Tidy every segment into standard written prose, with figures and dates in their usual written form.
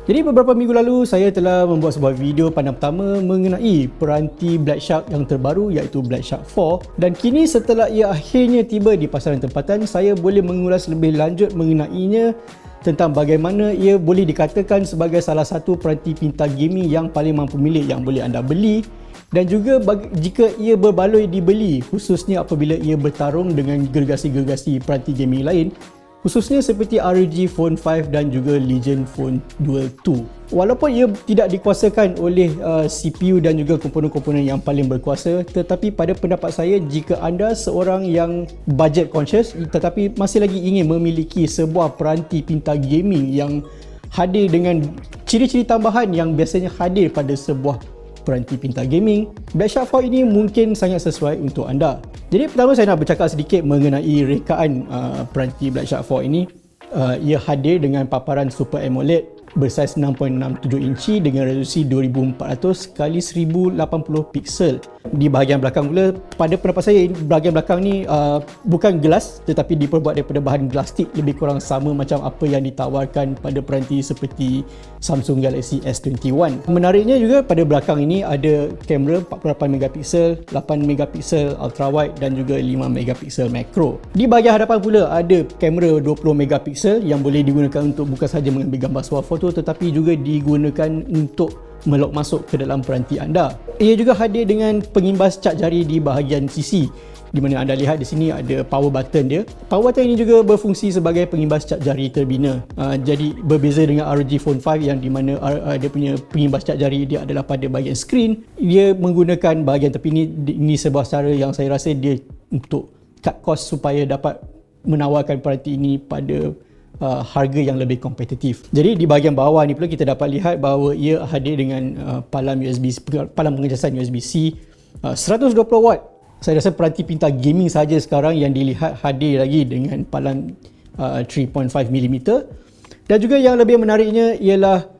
Jadi beberapa minggu lalu saya telah membuat sebuah video pandang pertama mengenai peranti Black Shark yang terbaru iaitu Black Shark 4, dan kini setelah ia akhirnya tiba di pasaran tempatan, saya boleh mengulas lebih lanjut mengenainya tentang bagaimana ia boleh dikatakan sebagai salah satu peranti pintar gaming yang paling mampu milik yang boleh anda beli, dan juga jika ia berbaloi dibeli, khususnya apabila ia bertarung dengan gergasi-gergasi peranti gaming lain, khususnya seperti ROG Phone 5 dan juga Legion Phone Duel 2. Walaupun ia tidak dikuasakan oleh CPU dan juga komponen-komponen yang paling berkuasa, tetapi pada pendapat saya, jika anda seorang yang budget conscious tetapi masih lagi ingin memiliki sebuah peranti pintar gaming yang hadir dengan ciri-ciri tambahan yang biasanya hadir pada sebuah peranti pintar gaming, Black Shark 4 ini mungkin sangat sesuai untuk anda. Jadi pertama saya nak bercakap sedikit mengenai rekaan peranti Black Shark 4 ini. Ia hadir dengan paparan Super AMOLED bersaiz 6.67 inci dengan resolusi 2400 x 1080 piksel. Di bahagian belakang pula, pada pendapat saya bahagian belakang ni bukan gelas tetapi diperbuat daripada bahan plastik, lebih kurang sama macam apa yang ditawarkan pada peranti seperti Samsung Galaxy S21. Menariknya juga pada belakang ini ada kamera 48 megapiksel, 8 megapiksel ultra wide dan juga 5 megapiksel makro. Di bahagian hadapan pula ada kamera 20 megapiksel yang boleh digunakan untuk bukan sahaja mengambil gambar suara foto tetapi juga digunakan untuk melok masuk ke dalam peranti anda. Ia juga hadir dengan pengimbas cat jari di bahagian sisi, di mana anda lihat di sini ada power button dia. Power button ini juga berfungsi sebagai pengimbas cat jari terbina. Jadi berbeza dengan ROG Phone 5 yang di mana dia punya pengimbas cat jari dia adalah pada bahagian skrin, dia menggunakan bahagian tepi ni. Ini sebuah cara yang saya rasa dia untuk cut cost supaya dapat menawarkan peranti ini pada harga yang lebih kompetitif. Jadi di bahagian bawah ni pula kita dapat lihat bahawa ia hadir dengan palang pengecasan USB-C 120 watt. Saya rasa peranti pintar gaming saja sekarang yang dilihat hadir lagi dengan palang 3.5mm. Dan juga yang lebih menariknya ialah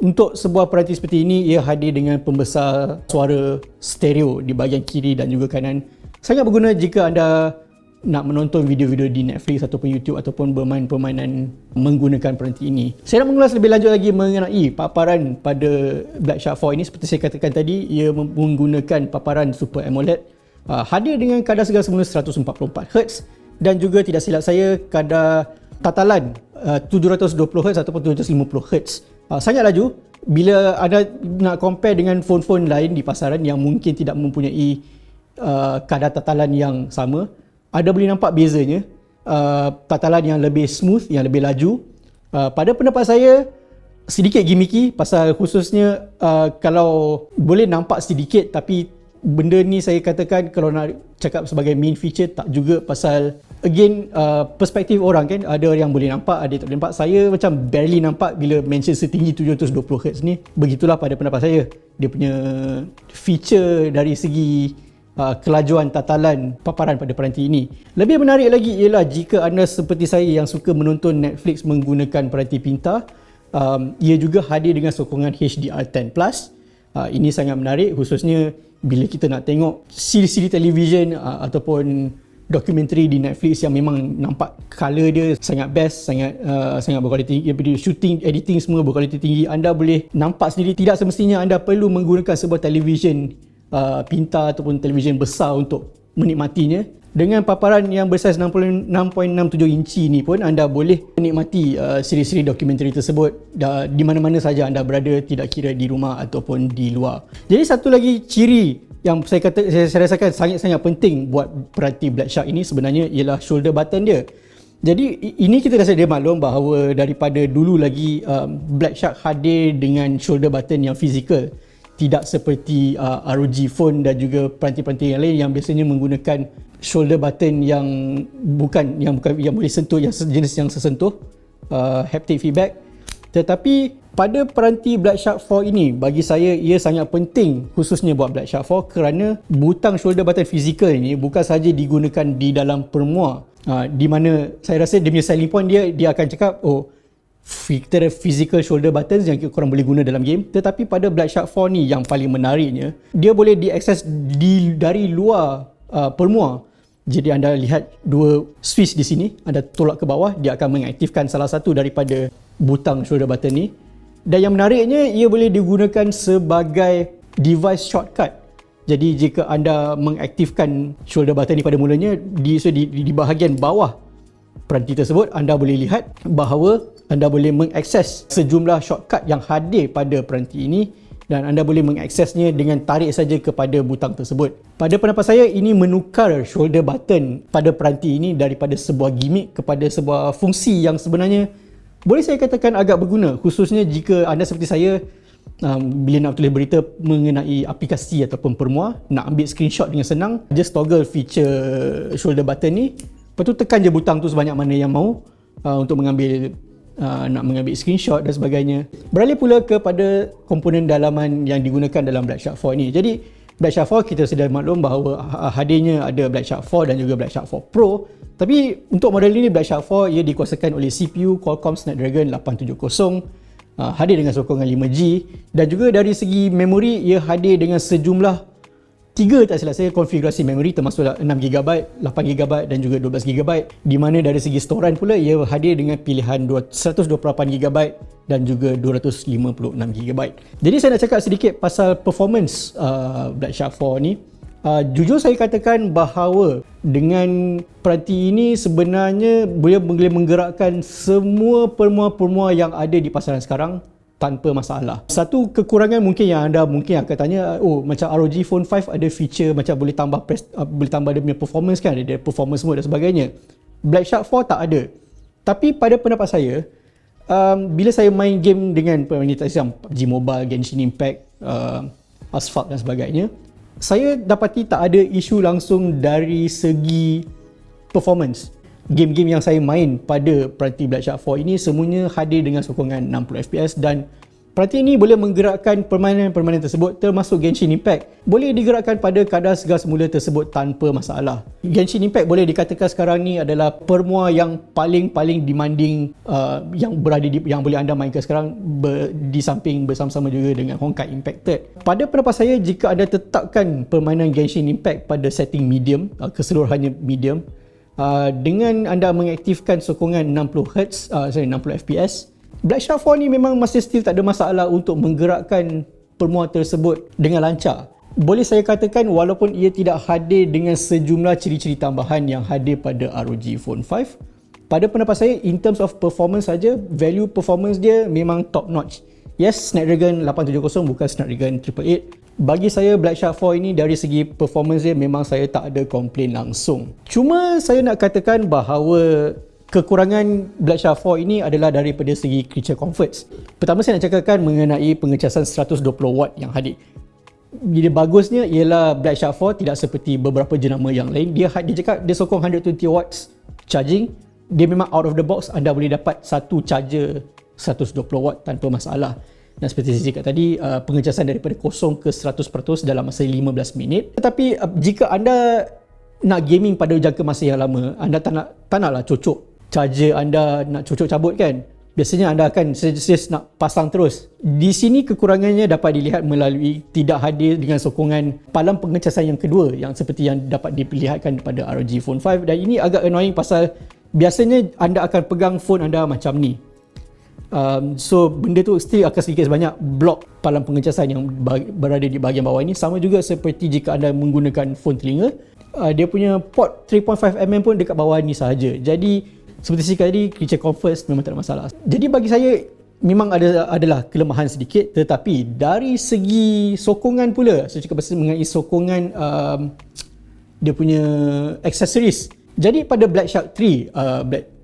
untuk sebuah peranti seperti ini, ia hadir dengan pembesar suara stereo di bahagian kiri dan juga kanan. Sangat berguna jika anda nak menonton video-video di Netflix ataupun YouTube ataupun bermain permainan menggunakan peranti ini. Saya nak mengulas lebih lanjut lagi mengenai paparan pada Black Shark 4 ini. Seperti saya katakan tadi, ia menggunakan paparan Super AMOLED, hadir dengan kadar segar semula 144Hz dan juga tidak silap saya kadar tatalan 720Hz ataupun 750Hz. Sangat laju. Bila anda nak compare dengan phone-phone lain di pasaran yang mungkin tidak mempunyai kadar tatalan yang sama, ada boleh nampak bezanya. Tatalan yang lebih smooth, yang lebih laju. Pada pendapat saya sedikit gimmicky, pasal khususnya kalau boleh nampak sedikit, tapi benda ni saya katakan kalau nak cakap sebagai main feature tak juga, pasal again perspektif orang kan, ada yang boleh nampak, ada yang tak boleh nampak. Saya macam barely nampak bila mention setinggi 720Hz ni. Begitulah pada pendapat saya dia punya feature dari segi kelajuan tatalan paparan pada peranti ini. Lebih menarik lagi ialah jika anda seperti saya yang suka menonton Netflix menggunakan peranti pintar, ia juga hadir dengan sokongan HDR10+. Ini sangat menarik, khususnya bila kita nak tengok siri-siri television ataupun dokumentari di Netflix yang memang nampak color dia sangat best, sangat berkualiti tinggi, shooting, editing semua berkualiti tinggi. Anda boleh nampak sendiri tidak semestinya anda perlu menggunakan sebuah television pintar ataupun televisyen besar untuk menikmatinya. Dengan paparan yang bersaiz 6.67 inci ni pun anda boleh menikmati siri-siri dokumentari tersebut di mana-mana saja anda berada, tidak kira di rumah ataupun di luar. Jadi satu lagi ciri yang saya rasakan sangat-sangat penting buat peranti Black Shark ini sebenarnya ialah shoulder button dia. Jadi ini kita dah sedia maklum bahawa daripada dulu lagi Black Shark hadir dengan shoulder button yang fizikal. Tidak seperti ROG Phone dan juga peranti-peranti yang lain yang biasanya menggunakan shoulder button yang bukan yang boleh sentuh, yang jenis yang sesentuh, haptic feedback. Tetapi pada peranti Black Shark 4 ini, bagi saya ia sangat penting khususnya buat Black Shark 4 kerana butang shoulder button fizikal ini bukan sahaja digunakan di dalam permua, di mana saya rasa dia punya selling point dia akan cakap, oh, kita ada physical shoulder buttons yang korang boleh guna dalam game. Tetapi pada Black Shark 4 ni yang paling menariknya, dia boleh diakses dari luar permua. Jadi anda lihat dua switch di sini, anda tolak ke bawah, dia akan mengaktifkan salah satu daripada butang shoulder button ni. Dan yang menariknya, ia boleh digunakan sebagai device shortcut. Jadi jika anda mengaktifkan shoulder button ni pada mulanya, di bahagian bawah peranti tersebut, anda boleh lihat bahawa anda boleh mengakses sejumlah shortcut yang hadir pada peranti ini dan anda boleh mengaksesnya dengan tarik saja kepada butang tersebut. Pada pendapat saya, ini menukar shoulder button pada peranti ini daripada sebuah gimmick kepada sebuah fungsi yang sebenarnya boleh saya katakan agak berguna, khususnya jika anda seperti saya, bila nak tulis berita mengenai aplikasi ataupun permua, nak ambil screenshot dengan senang, just toggle feature shoulder button ni, lepas tu tekan je butang tu sebanyak mana yang mahu untuk nak mengambil screenshot dan sebagainya. Beralih pula kepada komponen dalaman yang digunakan dalam Black Shark 4 ni. Jadi Black Shark 4 kita sudah maklum bahawa hadirnya ada Black Shark 4 dan juga Black Shark 4 Pro. Tapi untuk model ini Black Shark 4 ia dikuasakan oleh CPU Qualcomm Snapdragon 870, hadir dengan sokongan 5G, dan juga dari segi memori ia hadir dengan sejumlah 3 tak silap saya konfigurasi memori, termasuk 6GB, 8GB dan juga 12GB, di mana dari segi storan pula ia hadir dengan pilihan 128GB dan juga 256GB. Jadi saya nak cakap sedikit pasal performance Black Shark 4 ni. Jujur saya katakan bahawa dengan peranti ini sebenarnya boleh menggerakkan semua permua-permua yang ada di pasaran sekarang tanpa masalah. Satu kekurangan mungkin yang anda mungkin akan tanya, oh macam ROG Phone 5 ada feature macam boleh tambah dia punya performance kan, ada performance mode dan sebagainya. Black Shark 4 tak ada. Tapi pada pendapat saya, bila saya main game dengan permainan PUBG Mobile, Genshin Impact, Asphalt dan sebagainya, saya dapati tak ada isu langsung dari segi performance. Game-game yang saya main pada peranti Black Shark 4 ini semuanya hadir dengan sokongan 60fps dan peranti ini boleh menggerakkan permainan-permainan tersebut termasuk Genshin Impact. Boleh digerakkan pada kadar segar semula tersebut tanpa masalah. Genshin Impact boleh dikatakan sekarang ni adalah permua yang paling demanding yang boleh anda mainkan sekarang di samping bersama-sama juga dengan Honkai Impacted. Pada pendapat saya, jika anda tetapkan permainan Genshin Impact pada setting medium, keseluruhannya medium, dengan anda mengaktifkan sokongan 60fps, Black Shark 4 ni memang masih still tak ada masalah untuk menggerakkan permua tersebut dengan lancar. Boleh saya katakan walaupun ia tidak hadir dengan sejumlah ciri-ciri tambahan yang hadir pada ROG Phone 5, pada pendapat saya in terms of performance saja, value performance dia memang top notch. Yes, Snapdragon 870 bukan Snapdragon 888. Bagi saya Black Shark 4 ini dari segi performance dia memang saya tak ada komplain langsung. Cuma saya nak katakan bahawa kekurangan Black Shark 4 ini adalah daripada segi creature comforts. Pertama saya nak cakapkan mengenai pengecasan 120W yang hadir. Bila bagusnya ialah Black Shark 4 tidak seperti beberapa jenama yang lain. Dia cakap dia sokong 120W charging. Dia memang out of the box, anda boleh dapat satu charger 120W tanpa masalah. Dan seperti saya cakap tadi, pengecasan daripada 0 ke 100% dalam masa 15 minit. Tetapi jika anda nak gaming pada jangka masa yang lama, anda tak naklah cocok charger anda nak cocok cabut kan. Biasanya anda akan just nak pasang terus. Di sini kekurangannya dapat dilihat melalui tidak hadir dengan sokongan palang pengecasan yang kedua yang seperti yang dapat diperlihatkan pada ROG Phone 5, dan ini agak annoying pasal biasanya anda akan pegang phone anda macam ni. So benda tu still akan sedikit sebanyak block palang pengecasan yang berada di bahagian bawah ini. Sama juga seperti jika anda menggunakan phone telinga, dia punya port 3.5mm pun dekat bawah ni sahaja. Jadi seperti saya cakap tadi, creature comforts memang tak ada masalah. Jadi bagi saya memang adalah kelemahan sedikit, tetapi dari segi sokongan pula, saya cakap pasal mengenai sokongan dia punya accessories. Jadi pada Black Shark 3,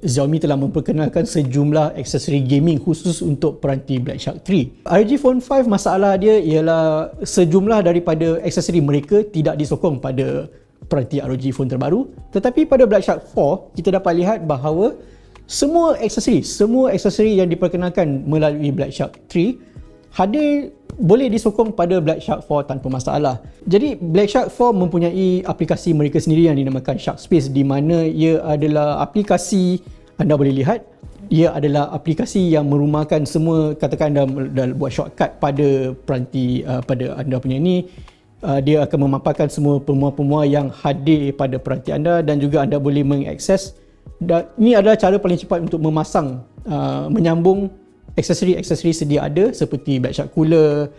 Xiaomi telah memperkenalkan sejumlah aksesori gaming khusus untuk peranti Black Shark 3. ROG Phone 5 masalah dia ialah sejumlah daripada aksesori mereka tidak disokong pada peranti ROG Phone terbaru. Tetapi pada Black Shark 4, kita dapat lihat bahawa semua aksesori yang diperkenalkan melalui Black Shark 3 hadir boleh disokong pada Black Shark 4 tanpa masalah. Jadi Black Shark 4 mempunyai aplikasi mereka sendiri yang dinamakan Shark Space, di mana ia adalah aplikasi, anda boleh lihat, ia adalah aplikasi yang merumahkan semua, katakan anda buat shortcut pada peranti pada anda punya ini, dia akan memaparkan semua permua-permua yang hadir pada peranti anda dan juga anda boleh mengakses. Dan ini adalah cara paling cepat untuk memasang, menyambung aksesori sedia ada seperti Blackshark cooler,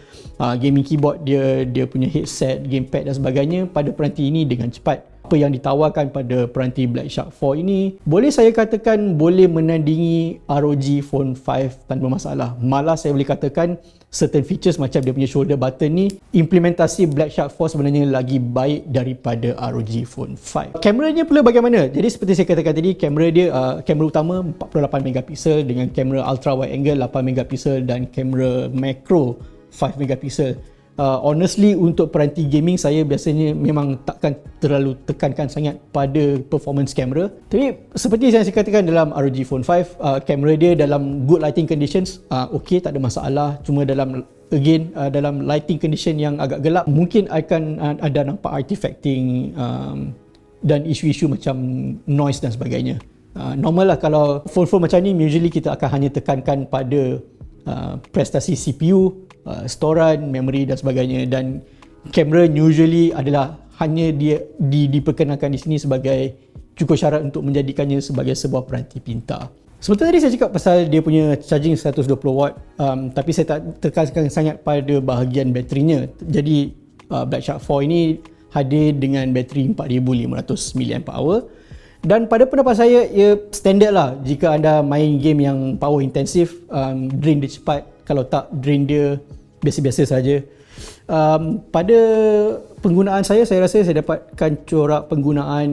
gaming keyboard dia punya headset, gamepad dan sebagainya pada peranti ini dengan cepat. Apa yang ditawarkan pada peranti Blackshark 4 ini boleh saya katakan boleh menandingi ROG Phone 5 tanpa masalah. Malah saya boleh katakan certain features macam dia punya shoulder button ni, implementasi Blackshark 4 sebenarnya lagi baik daripada ROG Phone 5. Kameranya pula bagaimana? Jadi seperti saya katakan tadi, kamera dia kamera utama 48 megapiksel dengan kamera ultra wide angle 8 megapiksel dan kamera macro 5 megapiksel. Honestly untuk peranti gaming saya biasanya memang takkan terlalu tekankan sangat pada performance kamera. Tapi seperti yang saya katakan dalam ROG Phone 5, kamera dia dalam good lighting conditions okey, tak ada masalah. Cuma dalam lighting condition yang agak gelap mungkin akan ada nampak artifacting dan isu-isu macam noise dan sebagainya. Normal lah kalau phone-phone macam ni usually kita akan hanya tekankan pada prestasi CPU, storan, memory dan sebagainya, dan kamera usually adalah hanya dia diperkenalkan di sini sebagai cukup syarat untuk menjadikannya sebagai sebuah peranti pintar. Seperti tadi saya cakap pasal dia punya charging 120 watt, tapi saya tak tekankan sangat pada bahagian baterinya. Jadi Blackshark 4 ini hadir dengan bateri 4500 mAh. Dan pada pendapat saya, ia standard lah jika anda main game yang power intensif, drain dia cepat, kalau tak drain dia biasa-biasa saja. Pada penggunaan saya rasa saya dapatkan corak penggunaan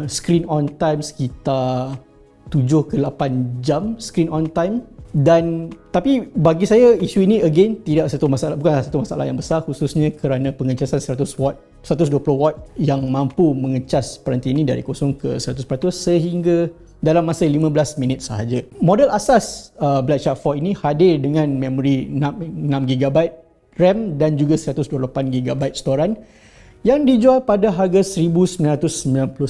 screen on time sekitar 7 ke 8 jam screen on time. Dan tapi bagi saya isu ini again bukan satu masalah yang besar, khususnya kerana pengecasan 120 watt yang mampu mengecas peranti ini dari 0 ke 100% sehingga dalam masa 15 minit sahaja. Model asas Blackshark 4 ini hadir dengan memori 6GB RAM dan juga 128GB storan yang dijual pada harga RM1,999.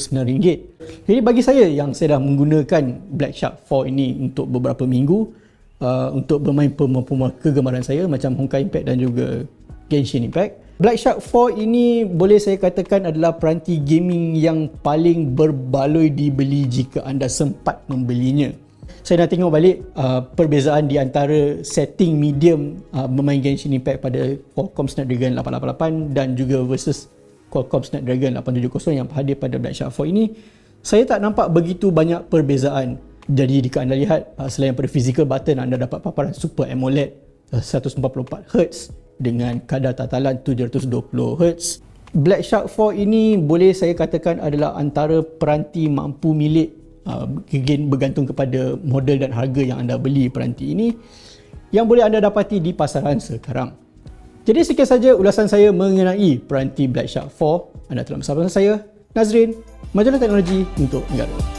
Jadi bagi saya yang saya dah menggunakan Blackshark 4 ini untuk beberapa minggu untuk bermain pemain kegemaran saya macam Honkai Impact dan juga Genshin Impact, Blackshark 4 ini boleh saya katakan adalah peranti gaming yang paling berbaloi dibeli jika anda sempat membelinya. Saya dah tengok balik perbezaan di antara setting medium bermain Genshin Impact pada Qualcomm Snapdragon 888 dan juga versus Qualcomm Snapdragon 870 yang hadir pada Blackshark 4 ini. Saya tak nampak begitu banyak perbezaan. Jadi jika anda lihat, selain pada physical button, anda dapat paparan Super AMOLED 144Hz dengan kadar tatalan 720Hz. Blackshark 4 ini boleh saya katakan adalah antara peranti mampu milik, bergantung kepada model dan harga yang anda beli peranti ini, yang boleh anda dapati di pasaran sekarang. Jadi sekian saja ulasan saya mengenai peranti Blackshark 4. Anda telah bersama saya, Nazrin, Majalah Teknologi untuk Negara.